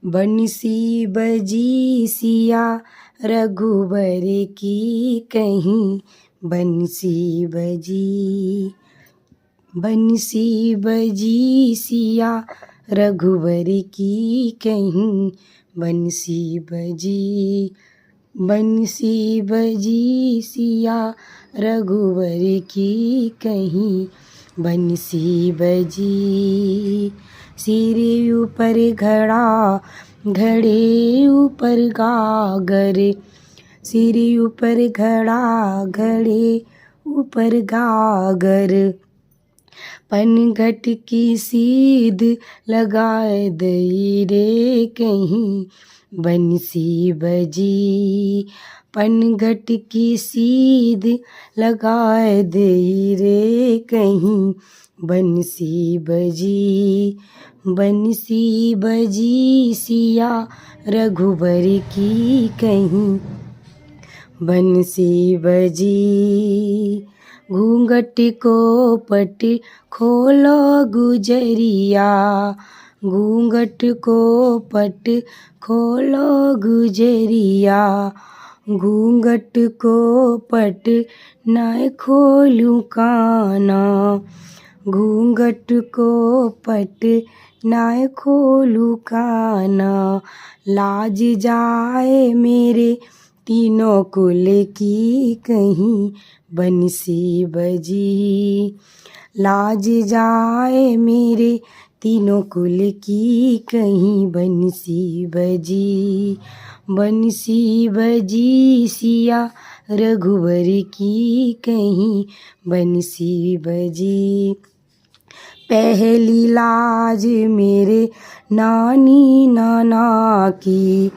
बंसी बजी सिया रघुबर की कहीं, बंसी बजी सिया रघुबर की कहीं, बंसी बजी सिया रघुबर की कहीं, बंसी बजी। सिर ऊपर घड़ा घड़े ऊपर गागर, सिर ऊपर घड़ा घड़े ऊपर गागर, पनघट की सीध लगाए दई रे कहीं, बंसी बजी। पनघट की सीध लगाए दई रे कहीं, बंसी बजी सिया रघुबर की कहीं, बंसी बजी। घूंघट को पट खोलो गुजरिया, घूंघट को पट खोलो गुजरिया, घूंघट को पट न खोलूं काना, घूंघट को पट न खोलूं काना, लाज जाए मेरे तीनों कुल की कहीं, बंसी बजी। लाज जाए मेरे तीनों कुल की कहीं, बंसी बजी सिया रघुबर की कहीं, बंसी बजी। पहली लाज मेरे नानी नाना की,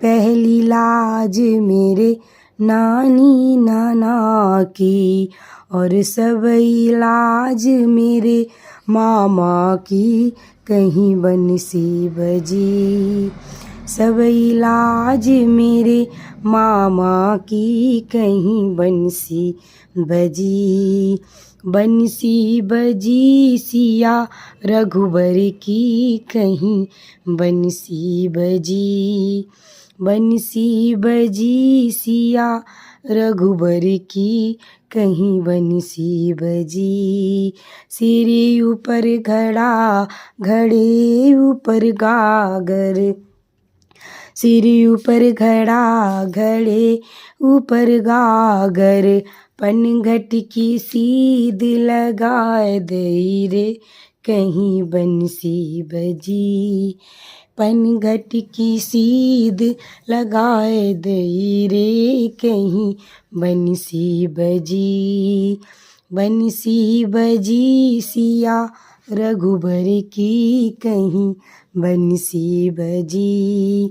पहली लाज मेरे नानी नाना की, और सबई लाज मेरे मामा की कहीं, बंसी बजी। सबई लाज मेरे मामा की कहीं, बंसी बजी। बंसी बजी सिया रघुबर की कहीं, बंसी बजी सिया रघुबर की कहीं, बंसी बजी। सिर ऊपर घड़ा घड़े ऊपर गागर, सिर ऊपर घड़ा घड़े ऊपर गागर, पनघट की सीध लगाए दई रे कहीं, बंसी बजी। पनघट की सीध लगाए दई रे कहीं, बंसी बजी सिया रघुबर की कहीं, बंसी बजी।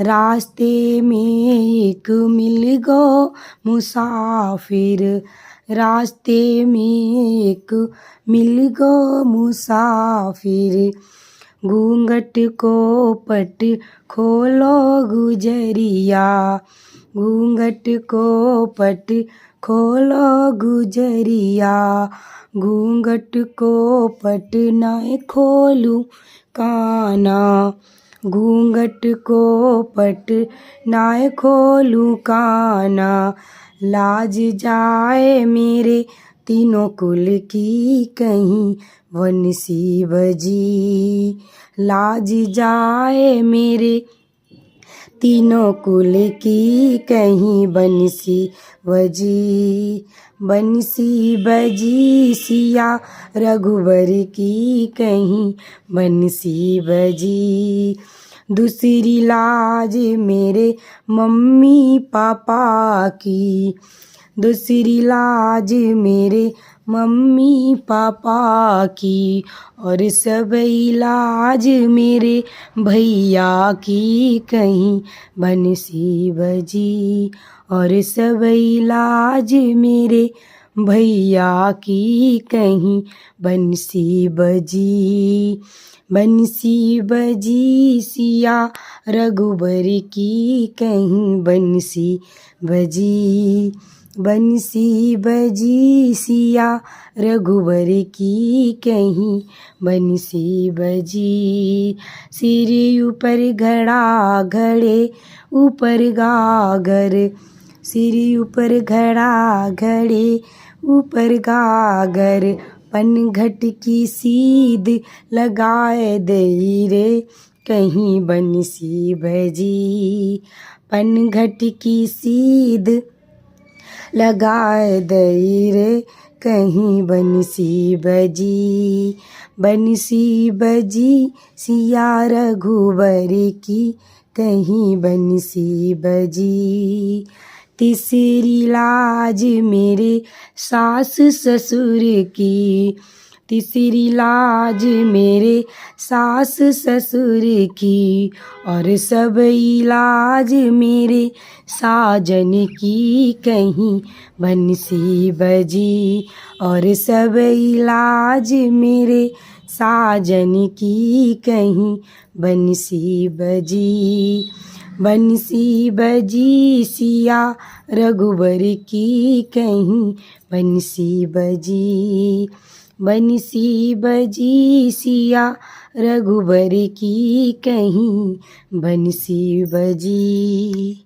रास्ते में एक मिल गो मुसाफिर, रास्ते में एक मिल गो मुसाफिर, घूंघट को पट खोलो गुजरिया, घूंघट को पट खोलो गुजरिया, घूंघट को पट न खोलूं काना, घूंघट को पट न खोलूं काना, लाज जाए मेरे तीनों कुल की कहीं, बंसी बजी। लाज जाए मेरे तीनों कुल की कहीं, बंसी बजी सिया रघुबर की कहीं, बंसी बजी। दूसरी लाज मेरे मम्मी पापा की, दूसरी लाज मेरे मम्मी पापा की, और सबई लाज मेरे भैया की कहीं, बंसी बजी। और सबई लाज मेरे भैया की कहीं, बंसी बजी सिया रघुबर की कहीं, बंसी बजी बंसी बजी सिया रघुवर की कहीं बंसी बजी। सिर ऊपर घड़ा घड़े ऊपर गागर, सिर ऊपर घड़ा घड़े ऊपर गागर, पनघट की सीध लगाए दई रे कहीं बंसी बजी। पनघट की सीध लगाए दई रे कहीं बंसी बजी। बंसी बजी सिया रघुवर की कहीं बंसी बजी। तीसरी लाज मेरे सास ससुर की, तीसरी लाज मेरे सास ससुर की, और सब इलाज मेरे साजन की कहीं बंसी बजी। और सब इलाज मेरे साजन की कहीं बंसी बजी। बंसी बजी सिया रघुवर की कहीं बंसी बजी। बंसी बजी सिया रघुवर की कहीं बंसी बजी।